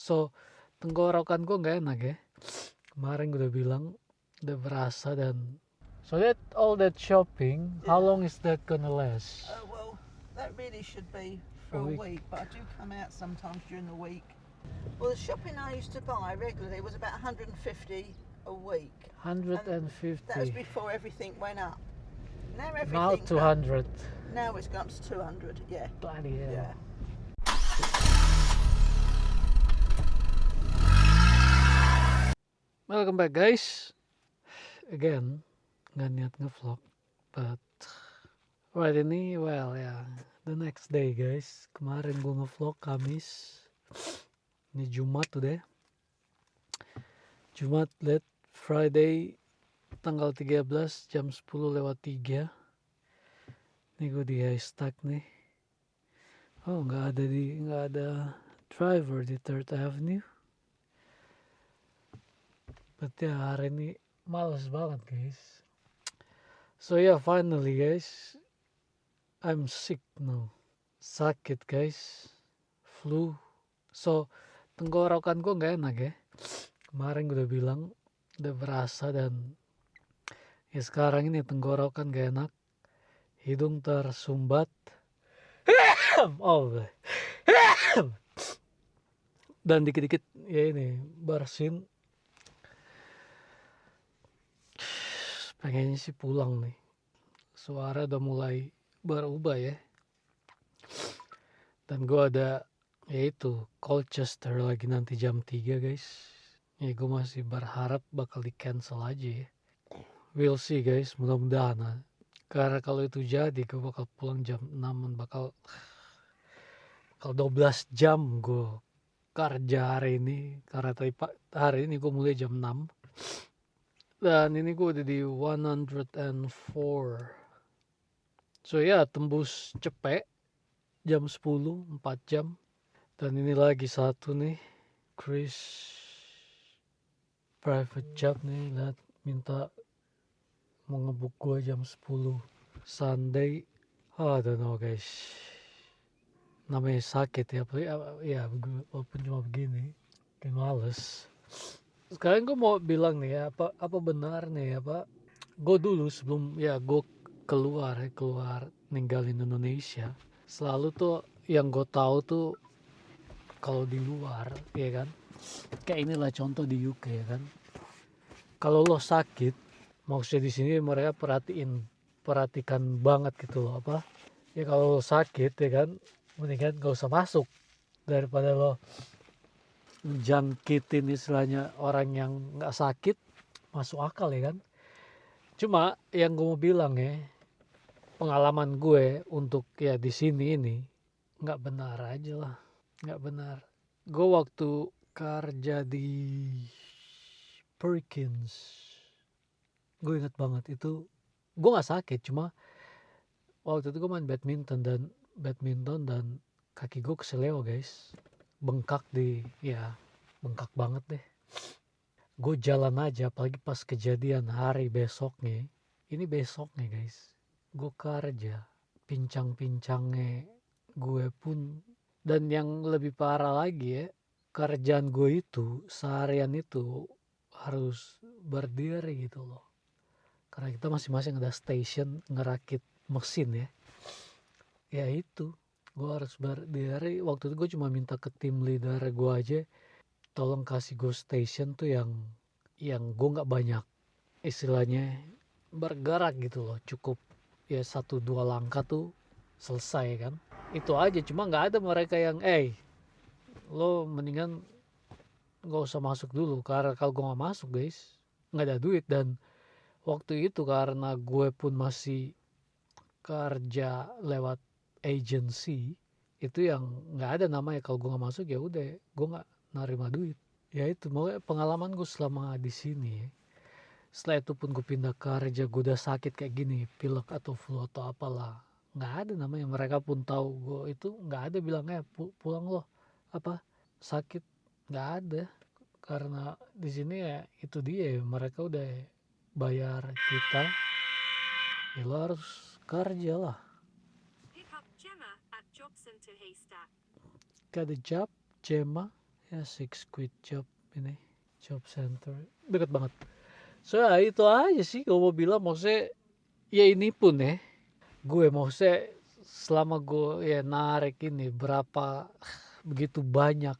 So tenggorokan gue nggak enak ya. Kemarin gue udah bilang udah berasa. Dan so that all that shopping, how Yeah. long is that gonna last? Well, that really should be for a week, but I do come out sometimes during the week. Well, the shopping I used to buy regularly was about 150 a week. 150. That was before everything went up. Now Now everything's 200. Now it's gone up to 200. Yeah. Bloody hell. Yeah. Welcome back guys. Again, nggak niat ngevlog, but right ini, well ya, the next day guys. Kemarin gue ngevlog Kamis. Ini Jumat udah. Jumat late Friday tanggal 13 jam 10:03. Ini gue di Haystack nih. Oh, nggak ada driver di 3rd Avenue. Berarti hari ini males banget guys. So yeah, finally guys, I'm sick now. Sakit guys, flu. So tenggorokan gue nggak enak ya. Kemarin gue udah bilang udah berasa. Dan ya sekarang ini tenggorokan gak enak, hidung tersumbat. Oh, dan dikit-dikit ya ini bersin. Pengennya sih pulang nih. Suara udah mulai berubah ya. Dan gue ada yaitu Colchester lagi nanti jam 3 guys. Ya gue masih berharap bakal di cancel aja ya. We'll see guys, mudah-mudahan. Karena kalau itu jadi gue bakal pulang jam 6. Bakal 12 jam gue kerja hari ini. Karena hari ini gue mulai jam 6. Dan ini gue udah di 104. So ya, tembus cepet jam 10, 4 jam. Dan ini lagi satu nih, Chris private job nih, lihat minta mau ngebuk gue jam 10 Sunday. I don't know guys, namanya sakit ya, walaupun cuma begini kayak males. Sekarang gue mau bilang nih ya, apa benar nih ya Pak, gue dulu sebelum ya gue keluar ninggalin Indonesia, selalu tuh yang gue tahu tuh kalau di luar ya kan, kayak inilah contoh di UK ya kan, kalau lo sakit, maksudnya di sini mereka perhatikan banget gitu loh, apa ya, kalau lo sakit ya kan, mendingan gak usah masuk daripada lo menjangkitin istilahnya orang yang nggak sakit. Masuk akal ya kan. Cuma yang gue mau bilang ya, pengalaman gue untuk ya di sini ini nggak benar aja lah, nggak benar. Gue waktu kerja di Perkins, gue inget banget itu, gue nggak sakit, cuma waktu itu gue main badminton dan kaki gue keseleo guys, bengkak bengkak banget deh. Gue jalan aja, apalagi pas kejadian hari besoknya, ini besoknya guys, gue kerja, pincang-pincangnya gue pun. Dan yang lebih parah lagi ya, kerjaan gue itu seharian itu harus berdiri gitu loh, karena kita masing-masing ada station ngerakit mesin ya. Ya itu, gue harus berdiri. Waktu itu gue cuma minta ke tim leader gue aja, tolong kasih gue station tuh yang gue nggak banyak istilahnya bergerak gitu loh, cukup ya 1-2 langkah tuh selesai kan, itu aja. Cuma nggak ada mereka yang lo mendingan nggak usah masuk dulu, karena kalau gue nggak masuk guys nggak ada duit. Dan waktu itu karena gue pun masih kerja lewat agency, itu yang nggak ada namanya kalau gue nggak masuk ya udah gue nggak nerima duit. Ya itu pengalaman gue selama di sini ya. Setelah itu pun gue pindah kerja, gue udah sakit kayak gini, pilek atau flu atau apalah, nggak ada namanya. Mereka pun tahu gue itu nggak ada bilangnya pulang loh apa sakit, nggak ada. Karena di sini ya itu dia, mereka udah bayar kita, ya lo harus kerja lah. Pick up Gemma at Job Center Haystack. Got a job, Gemma? ya 6 quid job ini, job center deket banget. So ya itu aja sih kalau mau bilang, maksudnya ya ini pun ya gue maksudnya selama gue ya narik ini berapa begitu banyak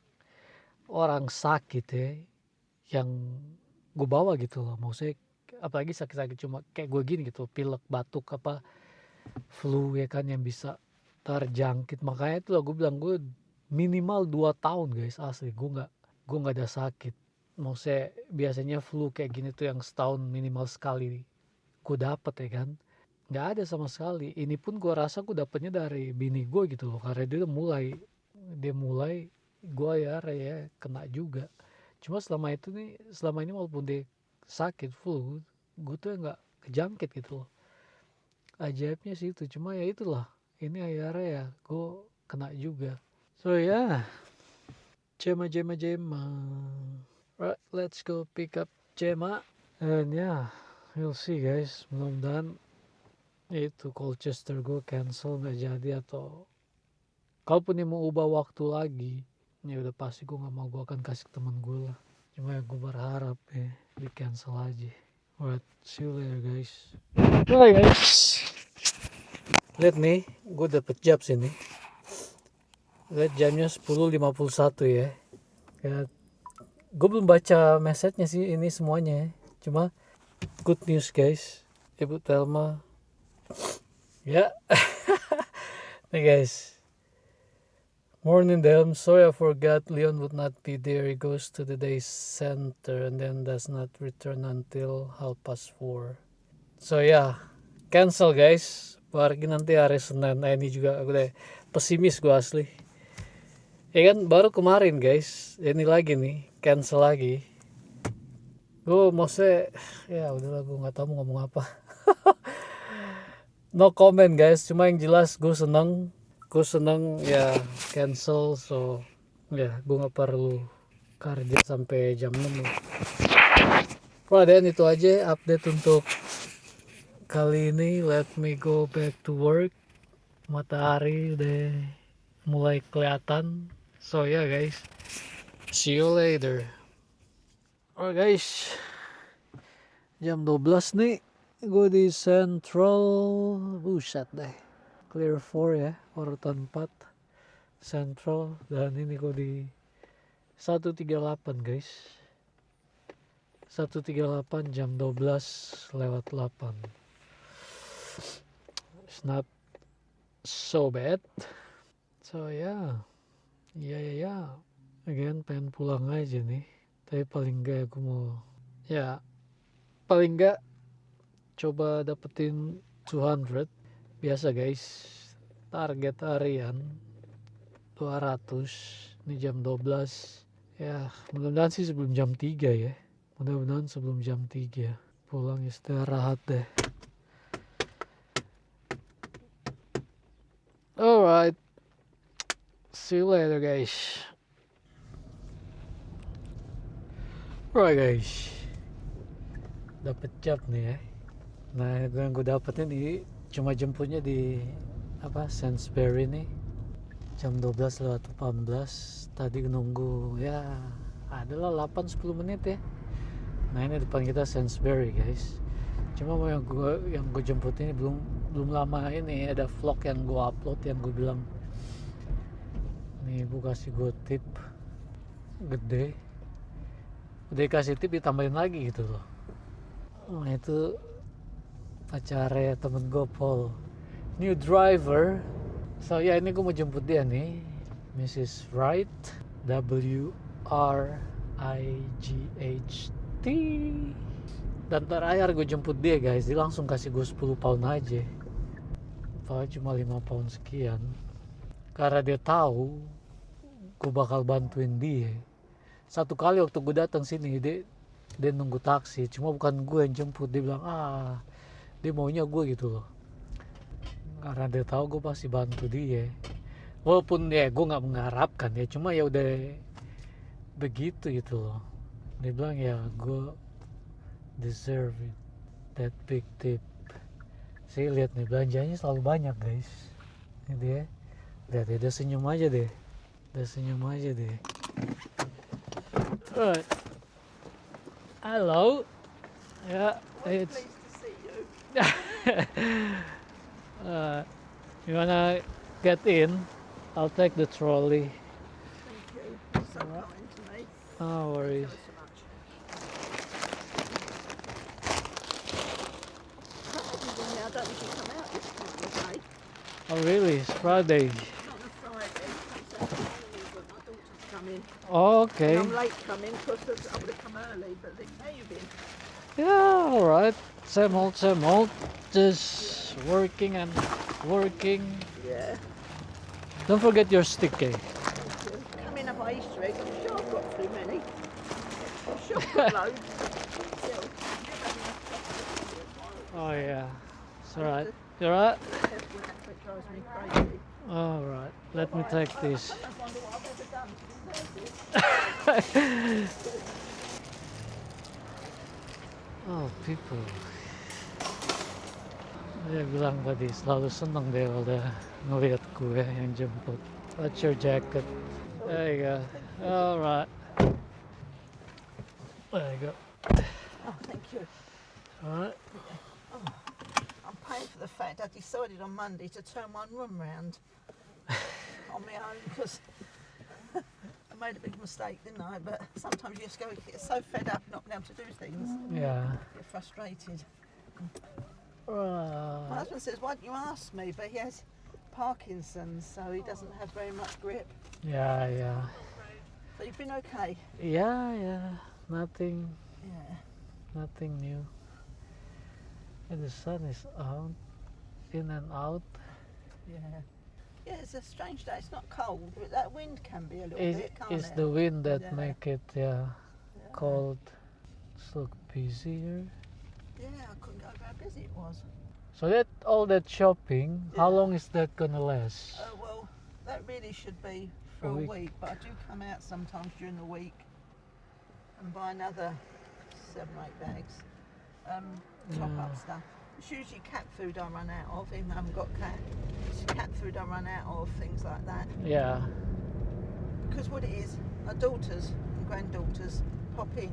orang sakit ya yang gue bawa gitu loh, maksudnya apalagi sakit-sakit cuma kayak gue gini gitu, pilek, batuk, apa flu ya kan yang bisa terjangkit. Makanya itu lah gue bilang gue minimal 2 tahun guys, asli gue nggak ada sakit. Maksudnya biasanya flu kayak gini tuh yang setahun minimal sekali gue dapet ya kan, nggak ada sama sekali. Ini pun gue rasa gue dapetnya dari bini gue gitu loh, karena dia mulai gue ya kena juga. Cuma selama ini walaupun dia sakit flu, gue tuh nggak kejangkit gitu loh. Ajaibnya sih itu, cuma ya itulah, ini akhirnya ya gue kena juga. So ya, Jema. Right, let's go pick up Jema. And yeah, we'll see guys. Mudah-mudahan itu Colchester gue cancel nggak jadi, atau kalaupun dia mau ubah waktu lagi, ya udah pasti gue nggak mau, gue akan kasih ke teman gue lah. Cuma ya gue berharap ya di cancel aja. Alright, see you later guys. Bye guys. Lihat nih, gue dapet job sini. Lihat jamnya 10.51 ya. Gue belum baca message-nya sih ini semuanya. Cuma good news guys, Ibu Thelma. Ya. Nih guys. Morning Dem, sorry I forgot Leon would not be there. He goes to the day center and then does not return until 4:30. So ya, cancel guys. Pergi nanti hari Senin. Nah ini juga aku udah pesimis gue asli. Ya kan baru kemarin guys, ini lagi nih cancel lagi. Gue maksudnya ya udahlah, gue nggak tahu mau ngomong apa. No comment guys, cuma yang jelas gue seneng ya cancel. So ya gue nggak perlu kerja sampai jam 6 nih. Dan itu aja update untuk kali ini. Let me go back to work. Matahari udah mulai kelihatan. So yeah guys, see you later. Alright guys, jam 12 nih, gue di Central. Buset deh, Clear 4 ya, urutan 4 Central. Dan ini gue di 138 guys, 138 jam 12:08. It's not so bad. So ya. Again pengen pulang aja nih. Tapi paling enggak aku mau, ya paling enggak coba dapetin 200. Biasa guys, target harian 200. Ini jam 12. Ya mudah-mudahan sih sebelum jam 3 ya. Mudah-mudahan sebelum jam 3 pulang istirahat deh. Alright, see you later guys. Alright guys, dapet job nih ya. Nah yang gue dapetin di, cuma jemputnya di Sainsbury nih, jam 12:18. Tadi nunggu ya adalah 8-10 menit ya. Nah ini depan kita Sainsbury guys. Cuma yang gue jemput ini belum lama ini ada vlog yang gue upload, yang gue bilang nih ibu kasih gue tip gede, udah kasih tip ditambahin lagi gitu loh. Nah itu pacarnya temen gue Paul, new driver. So ya ini gue mau jemput dia nih, Mrs. Wright, WRIGHT. Dan terakhir gue jemput dia guys, dia langsung kasih gue 10 pound aja, padahal cuma 5 pound sekian. Karena dia tahu gue bakal bantuin dia. Satu kali waktu gue datang sini, dia nunggu taksi, cuma bukan gue yang jemput. Dia bilang dia maunya gue gitu loh, karena dia tahu gue pasti bantu dia. Walaupun ya gue nggak mengharapkan ya, cuma ya udah begitu gitu loh. Dia bilang ya gue deserve it, that big tip. Saya lihat nih belanjanya selalu banyak guys. Ini dia, lihat dia udah senyum aja deh. Right. Hello. Yeah, Well, it's. pleased to see you. You wanna get in? I'll take the trolley. Thank you. So Alright. kind to me. No worries. Thank you so much. I don't usually come out this time of day. Oh really? It's Friday. Not on a Friday. It's Saturday morning, but my daughter's coming. Oh, okay. And I'm late coming because I would have come early, but how you been? Yeah, alright. Same old, same old. Just working and working. Yeah. Don't forget your sticky. Coming up by Easter eggs, I'm sure I've got too many. I'm sure I've got loads. Still, Oh yeah. It's alright. You alright? it drives me crazy. Alright. Let me take this. I wonder what I've ever done to deserve this. Oh, people. Dia bilang tadi selalu seneng deh kalau udah ngeliat gue yang jemput. What's your jacket? There you go. Alright. There you go. Oh, thank you. Alright. I'm paying for the fact I decided on Monday to turn one room round on my own because I made a big mistake, didn't I? But sometimes you just get so fed up not being able to do things. Yeah. Get frustrated. My Right. husband says, why don't you ask me? But he has Parkinson's, so he doesn't have very much grip. Yeah, yeah. But you've been okay? Yeah, yeah. Nothing, Yeah. nothing new. And the sun is out, in and out. Yeah. Yeah, it's a strange day. It's not cold, but that wind can be a little It's, bit, can't it's it? the wind that Yeah. make it, Yeah. cold. It's look busy here. Yeah, I couldn't go how busy it was. So that all that shopping, how Yeah. long is that gonna last? Well, that really should be for A a week. week, but I do come out sometimes during the week and buy another 7 or 8 bags. Top up Yeah. stuff. It's usually cat food I run out of, even though I haven't got cat. It's cat food I run out of, things like that. Yeah, Because what it is, my daughters and granddaughters pop in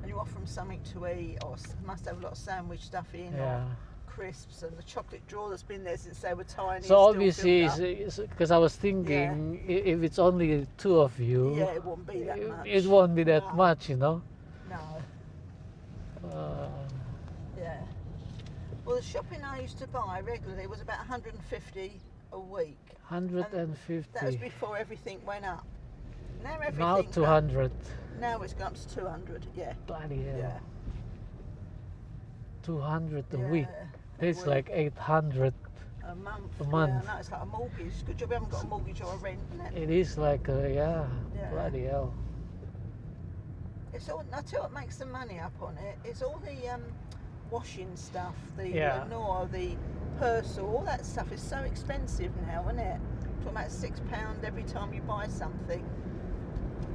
and you offer them something to eat or must have a lot of sandwich stuff in yeah. or crisps, and the chocolate drawer that's been there since they were tiny. is So still obviously, filled up. because I was thinking, if it's only two of you, Yeah, it won't be that much. it won't be that No. much, you know. No, Uh, yeah. Well, the shopping I used to buy regularly was about 150 a week. 150. That was before everything went up. Now everything. Now 200. Now it's gone up to 200. Yeah. Bloody hell. Yeah. 200 a Yeah, week. a It's week. like 800. A month. A month. Yeah, no, it's like a mortgage. Good job we haven't got a mortgage or a rent. Isn't it? It is like, Yeah. bloody hell. It's all. I tell you what makes the money up on it. It's all the washing stuff, the Yeah. Lenore, the Persil, all that stuff is so expensive now, isn't it? Talking about £6 every time you buy something.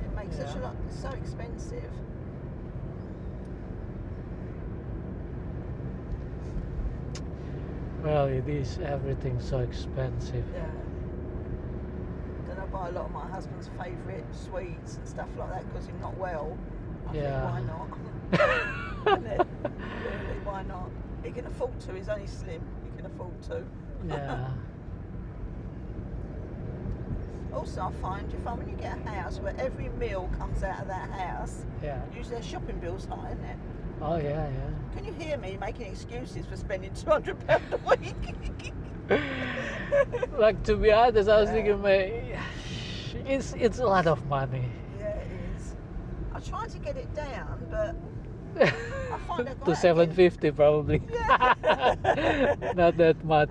It makes such a Yeah. lot. It's so expensive. Well, it is. Everything's so expensive. Yeah. Then I buy a lot of my husband's favourite sweets and stuff like that because he's not well. I Yeah. think, why not? Isn't it? Really, why not? He can afford to. He's only slim. He can afford to. Yeah. Also, I find when you get a house where every meal comes out of that house, Yeah. usually their shopping bill's high, isn't it? Oh, yeah, yeah. Can you hear me making excuses for spending £200 a week? Like, to be honest, I was Yeah. thinking, it's a lot of money. Yeah, it is. I try to get it down, but I find I go To out 750 probably. Yeah. Not that much.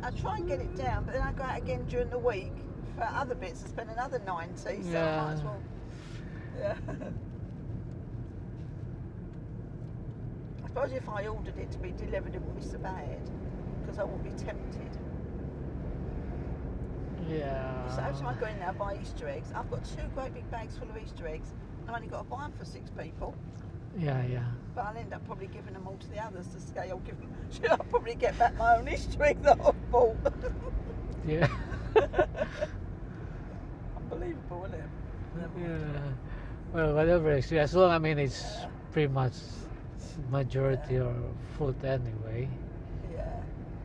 I try and get it down, but then I go out again during the week for other bits and spend another 90, so I might as Yeah. well. Yeah. I suppose if I ordered it to be delivered, it wouldn't be so bad, because I wouldn't be tempted. Yeah. So every time I go in there and buy Easter eggs, I've got 2 great big bags full of Easter eggs. I've only got to buy them for 6 people, Yeah, yeah. but I'll end up probably giving them all to the others to say, I'll give them. I'll probably get back my own Easter egg that I've bought. Yeah. Unbelievable, isn't it? Yeah. Well, whatever. As long, I mean, it's pretty much majority or food anyway. Yeah.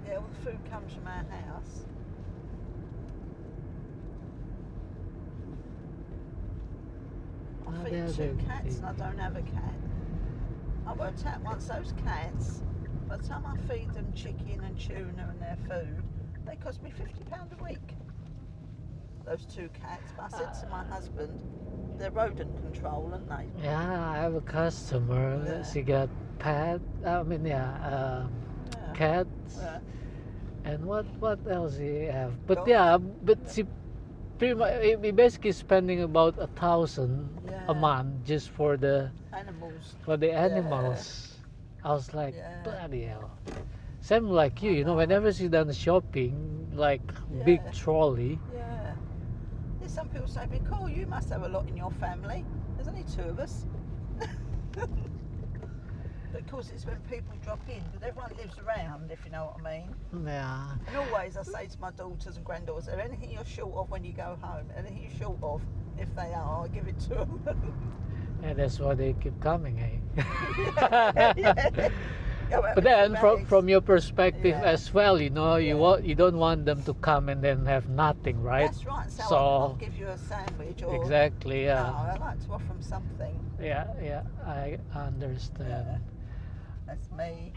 Yeah, all the food comes from our house. I Oh, feed there 2 they- cats and I don't have a cat. I worked out once those cats, by the time I feed them chicken and tuna and their food, they cost me £50 a week. Those 2 cats. But I said to my husband, they're rodent control, aren't they? Yeah, I have a customer. Yeah. She got pet. I mean, Yeah. cats. Yeah. And what else he have? But Dogs. yeah, but she pretty much he basically spending about 1,000 a Yeah. month just for the Animals. animals. I was like, Yeah. bloody hell. Same like you, I know. whenever she done shopping, like big Yeah. trolley. Yeah. There's some people say, "Cool, you must have a lot in your family." There's only 2 of us. But of course, it's when people drop in, because everyone lives around, if you know what I mean. Yeah. And always I say to my daughters and granddaughters, anything you're short of when you go home, anything you're short of, if they are, I'll give it to them. And that's why they keep coming, eh? Yeah. Go out But with then your from bags. from your perspective Yeah. as well, you Yeah. you don't want them to come and then have nothing, right? That's right. So, I So- can't give you a sandwich or Exactly, No, yeah. I like to offer them something. Yeah, I understand. Yeah. That's me.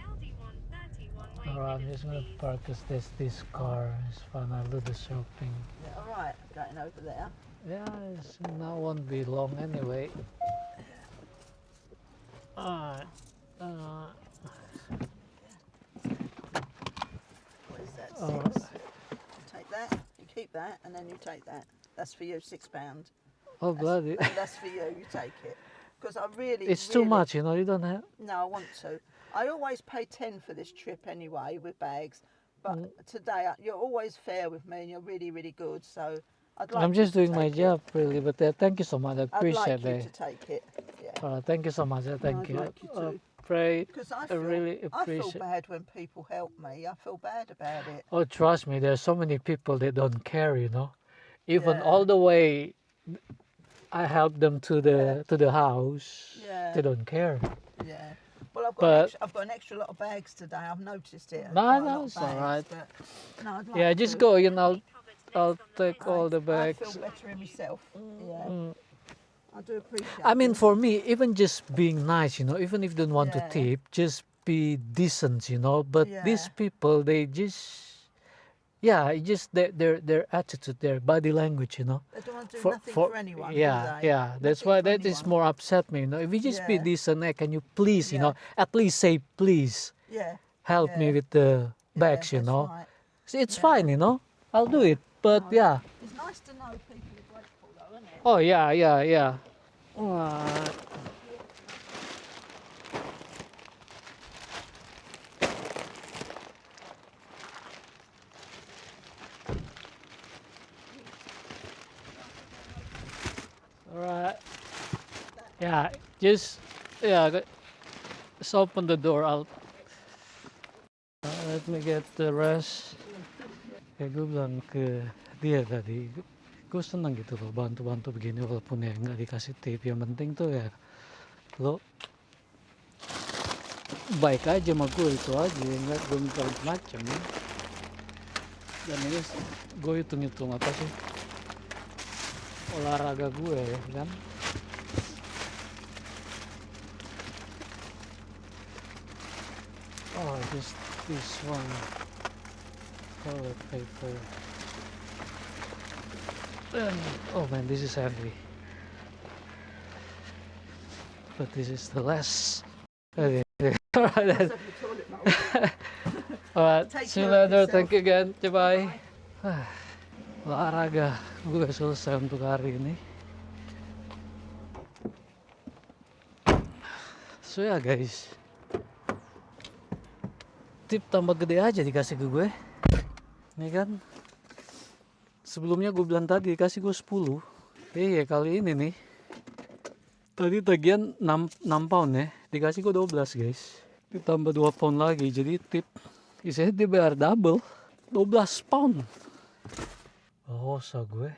Alright, I'm just gonna park this car. It's fun. I'll do the shopping. Yeah, all right, going over there. Yeah, now won't be long anyway. Alright. What is that? Oh. 6. You take that. You keep that, and then you take that. That's for you, £6. Oh bloody! And that's for you. You take it. Because I really. It's too really- much, you don't have. No, I want to. I always pay 10 for this trip anyway with bags, but Mm. today you're always fair with me and you're really, really good. So I'd like. I'm you just to doing my take it. job, really. But thank you so much. I I'd appreciate like you it. to take it. Yeah. Thank you so much. Thank I'd you. like you to. Pray. Because I really I feel appreciate. bad when people help me. I feel bad about it. Oh, trust me. There's so many people that don't care. Even Yeah. all the way, I help them to the house. Yeah. They don't care. Yeah. Well, But- I've got an extra lot of bags today. I've noticed it. No, quite a no, lot of it's all bags, right. but, no, I'd like Yeah, just to. go. I'll take all the I bags. feel better in myself. Yeah. Mm. I do appreciate I mean, it. for me, even just being nice, even if you don't want to Yeah. tip, just be decent, But these Yeah. people, they just, it's just their attitude, their body language, They don't want to do nothing for anyone. do they? Yeah. That's Nothing why for that is anyone. more upset me. If you just be Yeah. decent, can you please, Yeah. at least say please, Yeah. help me Yeah. with the bags, yeah, that's right. See, it's Yeah. fine, I'll do it. But No. yeah. It's nice to know people are grateful, though, isn't it? Oh yeah. Alright. Yeah, just just open the door. Let me get the rest. Kayak gue bilang ke dia tadi, gue seneng gitu loh bantu-bantu begini walaupun ya nggak dikasih tip. Yang penting tuh ya lo baik aja sama gue, itu aja, nggak gue minta macam. Dan ini gue hitung-hitung apa sih olahraga gue kan. Oh, just this one toilet paper. And, oh man, this is heavy. But this is the last. Okay. Alright then. Except the toilet roll. Alright, Take see you care of later. yourself. Thank you again. Bye. Bye. Olahraga gue selesai untuk hari ini. So ya guys, tip tambah gede aja dikasih ke gue. Ini kan sebelumnya gue bilang tadi dikasih gue 10. Iya, kali ini nih tadi tagihan 6 pound ya, dikasih gue 12 guys. Ditambah 2 pound lagi, jadi tip isinya dia bayar double 12 pound. Oh, gue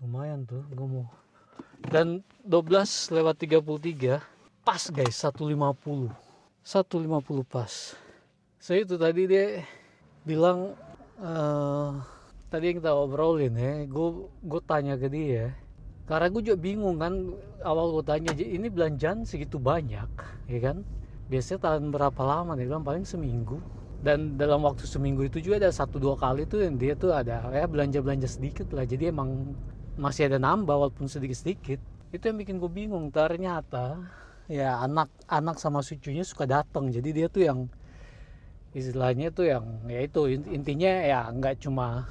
lumayan tuh, gue mau Dan 12:33 pas guys, 150 pas. So itu tadi dia bilang, tadi yang kita obrolin ya, gue tanya ke dia, karena gue juga bingung kan, awal gue tanya ini belanjaan segitu banyak ya kan, biasanya tahan berapa lama, dia bilang paling seminggu. Dan dalam waktu seminggu itu juga ada 1-2 kali tuh yang dia tuh ada ya belanja sedikit lah, jadi emang masih ada nambah walaupun sedikit. Itu yang bikin gue bingung. Ternyata ya anak sama cucunya suka datang, jadi dia tuh yang istilahnya tuh yang ya itu intinya ya nggak cuma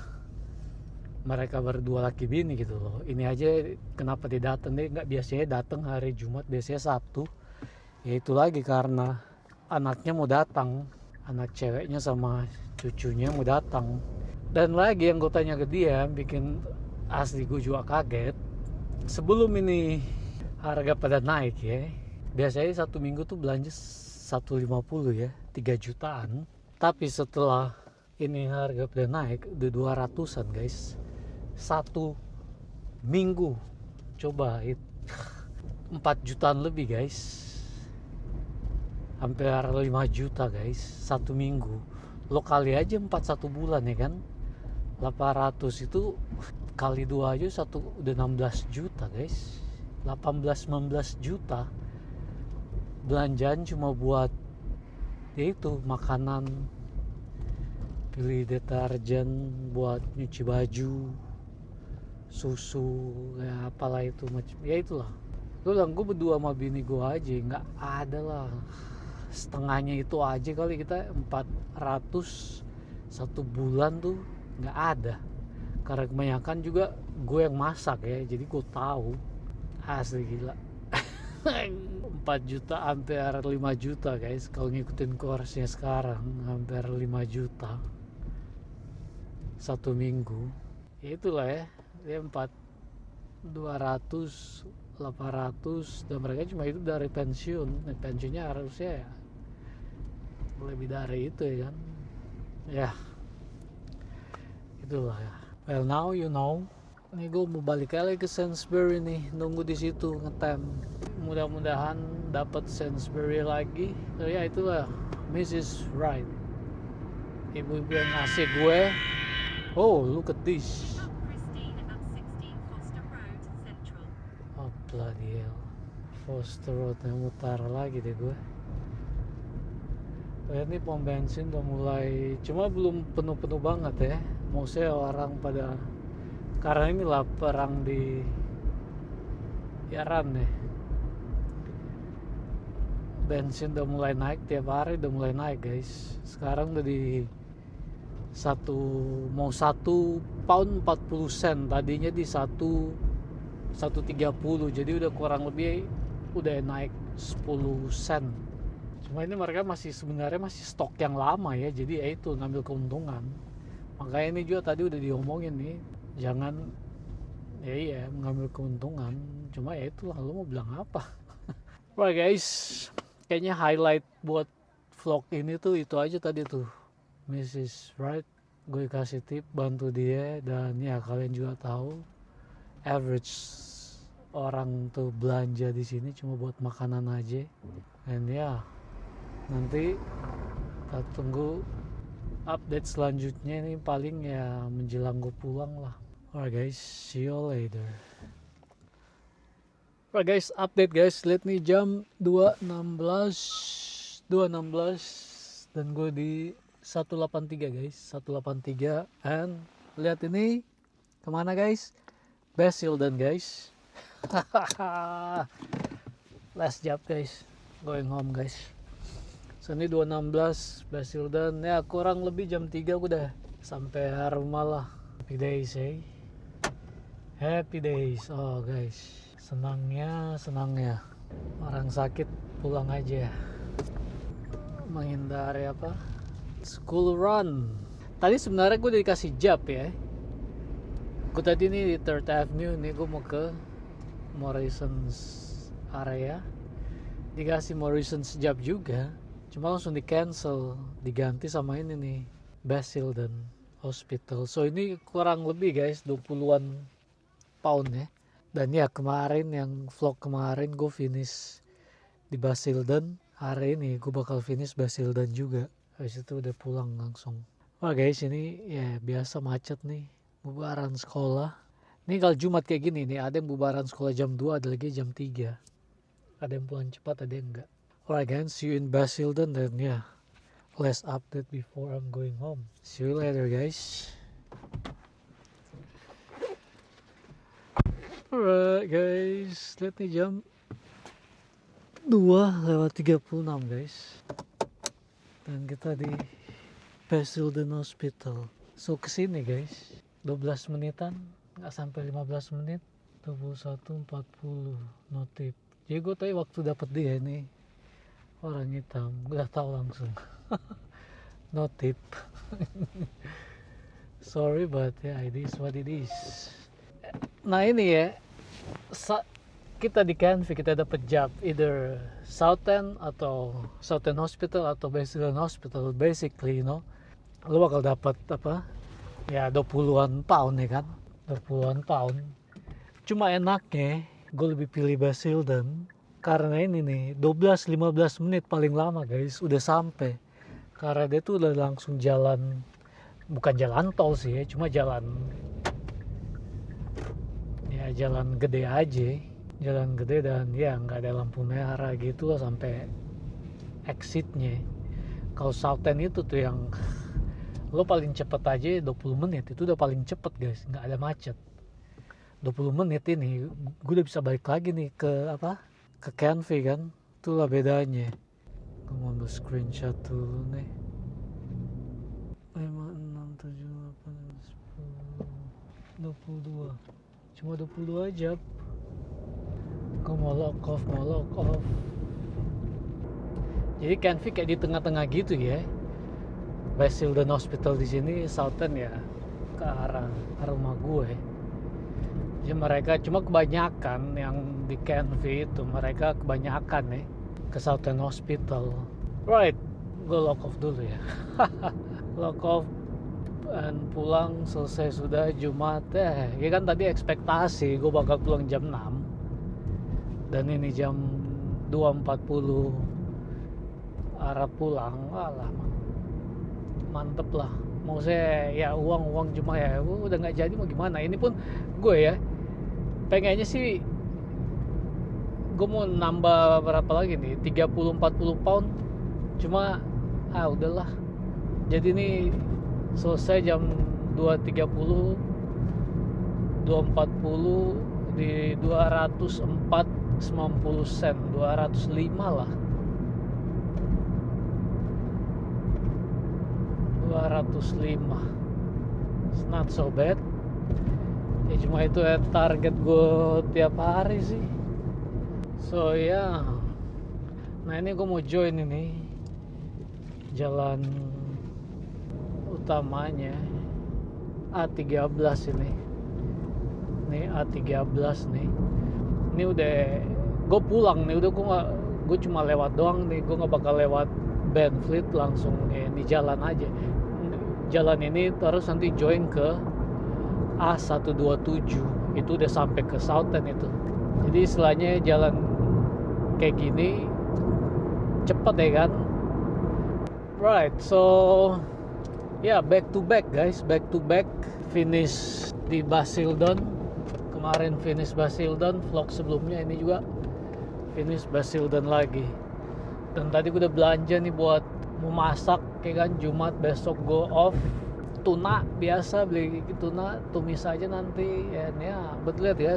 mereka berdua laki bini gitu loh. Ini aja kenapa dia datang, dia nggak biasanya datang hari Jumat, biasanya Sabtu. Ya itu lagi karena anaknya mau datang, anak ceweknya sama cucunya mau datang. Dan lagi yang gue tanya ke dia bikin asli gue juga kaget, sebelum ini harga pada naik ya, biasanya satu minggu tuh belanja 150 ya, 3 jutaan. Tapi setelah ini harga pada naik udah 200-an guys, satu minggu. Coba 4 jutaan lebih guys, hampir 5 juta guys satu minggu. Lo kali aja 4 satu bulan ya kan, 800 itu kali 2 aja udah 16 juta guys, 18-19 juta belanjaan cuma buat ya itu makanan, pilih deterjen buat nyuci baju, susu, ya apalah itu macam ya itulah. Gue bilang gue berdua sama bini gue aja nggak ada lah setengahnya itu aja kali, kita 400 satu bulan tuh nggak ada, karena kebanyakan juga gue yang masak ya, jadi gue tahu asli gila. 4 juta hampir 5 juta guys kalau ngikutin kursnya sekarang, hampir 5 juta satu minggu. Ya itulah ya, dia 200 800, dan mereka cuma itu dari pensiun. Pensiunnya harusnya ya lebih dari itu ya kan ya, itulah ya. Well now you know. Ini gue mau balik lagi ke Sainsbury nih, nunggu di situ ngetem, mudah-mudahan dapat Sainsbury lagi. So ya itulah Mrs. Right, ibu-ibu yang ngasih gue. Oh look at this. Oh bloody hell, Foster Road, yang mutar lagi deh gue. Ini pom bensin udah mulai, cuma belum penuh-penuh banget ya. Maksudnya orang pada, karena ini lah perang di Iran nih, bensin udah mulai naik, tiap hari udah mulai naik guys. Sekarang udah di 1 pound 40 sen, tadinya di 1,30, jadi udah kurang lebih udah naik 10 sen. Cuma ini mereka sebenarnya masih stok yang lama ya, jadi ya itu ngambil keuntungan. Makanya ini juga tadi udah diomongin nih, jangan ya iya mengambil keuntungan. Cuma ya itulah, lo mau bilang apa. Right guys, kayaknya highlight buat vlog ini tuh itu aja tadi tuh, Mrs. Right. Gue kasih tip bantu dia, dan ya kalian juga tahu average orang tuh belanja di sini cuma buat makanan aja. Dan ya nanti kita tunggu update selanjutnya, ini paling ya menjelang gue pulang lah. Alright guys, see you later. Alright guys, update guys, lihat nih jam 2.16 dan gue di 183 guys, 183. And lihat ini kemana guys, Basildon guys. Last job guys, going home guys. So ini 2.16 Basildon, ya kurang lebih jam 3 gue udah sampai rumah lah. Happy days happy days. Oh guys, senangnya orang sakit pulang aja, menghindari apa, school run. Tadi sebenarnya gue udah dikasih job ya. Gue tadi nih di 3rd Avenue nih, gue mau ke Morrison's area, dikasih Morrison's job juga, cuma langsung di cancel, diganti sama ini nih, Basildon Hospital. So ini kurang lebih guys 20-an pound ya, Dan ya kemarin yang vlog kemarin gue finish di Basildon, hari ini gue bakal finish Basildon juga. Habis itu udah pulang langsung. Wah guys, ini ya biasa macet nih, bubaran sekolah. Ini kalau Jumat kayak gini nih, ada yang bubaran sekolah jam 2, ada lagi jam 3. Ada yang pulang cepat, ada yang enggak. Alright guys, see you in Basildon dan ya, last update before I'm going home. See you later guys. Alright guys, lihat nih jam 2:36 guys. Dan kita di Basildon Hospital. So kesini guys, 12 menitan, nggak sampai 15 menit. 21:40 notif. Jadi gue tadi waktu dapet dia nih orang hitam, gue udah tahu langsung. Notif. Sorry but yeah, it is what it is. Nah ini ya, kita di Canvey kita dapat job either Southend Hospital atau Basildon Hospital. Basically, you know, lu bakal dapat apa? Ya 20-an pound ya kan? 20-an pound. Cuma enaknya gue lebih pilih Basildon karena ini nih 12-15 menit paling lama guys udah sampai. Karena dia tuh udah langsung jalan, bukan jalan tol sih ya, cuma jalan gede aja, jalan gede dan ya nggak ada lampu merah gitu loh sampai exitnya. Kalau Southend itu tuh yang lo paling cepet aja 20 menit itu udah paling cepet guys, nggak ada macet. 20 menit ini gue udah bisa balik lagi nih ke Canvey kan, itulah bedanya. Gue mau ambil screenshot dulu nih. 5, 6, 7, 8, 10, 22. Cuma 22 aja. Gue mau lock off. Jadi Canvey kayak di tengah-tengah gitu ya. Basildon Hospital di sini, Southend ya ke arah rumah gue. Jadi mereka cuma kebanyakan yang di Canvey itu mereka kebanyakan nih ke Southend Hospital. Right, gue lock off dulu ya. Lock off dan pulang selesai sudah Jumat. Ya kan tadi ekspektasi gue bakal pulang jam 6 dan ini jam 2.40 arah pulang. Alah mantep lah. Mau saya ya uang cuma ya udah nggak jadi mau gimana. Ini pun gue ya pengennya sih gue mau nambah berapa lagi nih 30-40 pound, cuma udahlah. Jadi ini selesai jam 2.30 2.40 di 204.90 sen, 205 lah, 205. It's not so bad ya, cuma itu ya target gue tiap hari sih. So ya nah ini gue mau join ini jalan utamanya A13 ini A13 nih. Ini udah gue pulang nih, udah gue cuma lewat doang nih, gue nggak bakal lewat Benfleet langsung di jalan aja. Jalan ini terus nanti join ke A127, itu udah sampai ke Southend itu. Jadi istilahnya jalan kayak gini cepet ya kan. Right, so ya back to back guys, back to back. Finish di Basildon kemarin, finish Basildon vlog sebelumnya, ini juga finish Basildon lagi. Dan tadi gue udah belanja nih buat mau masak kayak kan, Jumat besok go off. Tuna biasa, beli tuna tumis aja nanti ya betul lihat ya,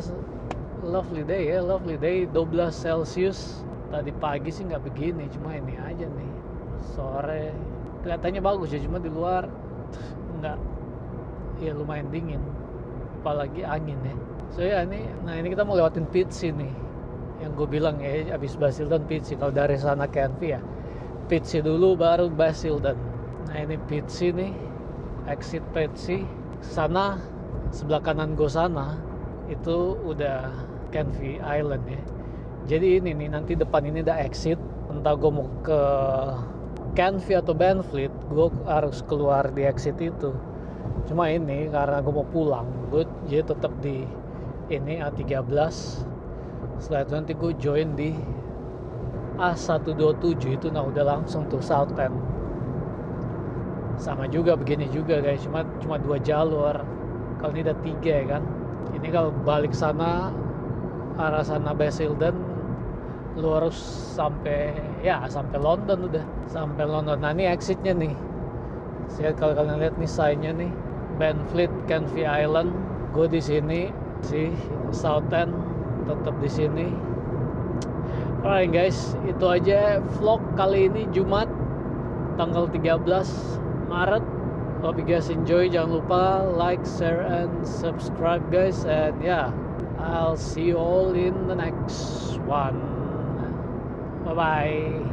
lovely day 12 Celsius. Tadi pagi sih nggak begini, cuma ini aja nih sore kelihatannya bagus ya, cuma di luar nggak ya, lumayan dingin apalagi angin ya. So ya ini kita mau lewatin Pitsea nih yang gue bilang ya, abis Basildon Pitsea. Kalau dari sana Canvey ya Pitsea dulu baru Basildon. Nah ini Pitsea nih, exit Pitsea. Sana sebelah kanan gue sana itu udah Canvey Island ya. Jadi ini nih nanti depan ini ada exit. Entah gue mau ke Canvey atau Benfleet, gue harus keluar di exit itu. Cuma ini karena gue mau pulang, gue jadi tetap di ini A13. Setelah itu nanti gue join di A127 itu, nah udah langsung tuh South End. Sama juga begini juga guys, cuma 2 jalur. Kalau ini ada 3 ya kan. Ini kalau balik sana arah sana Basildon, lu harus sampai London udah. Sampai London. Nah ini exitnya nih. Lihat kalau kalian lihat nih sign-nya nih, Benfleet, Canvey Island. Gue di sini sih South End tetap di sini. Alright guys, itu aja vlog kali ini Jumat tanggal 13 Maret. Hope you guys enjoy. Jangan lupa like, share, and subscribe guys. And yeah, I'll see you all in the next one. Bye bye.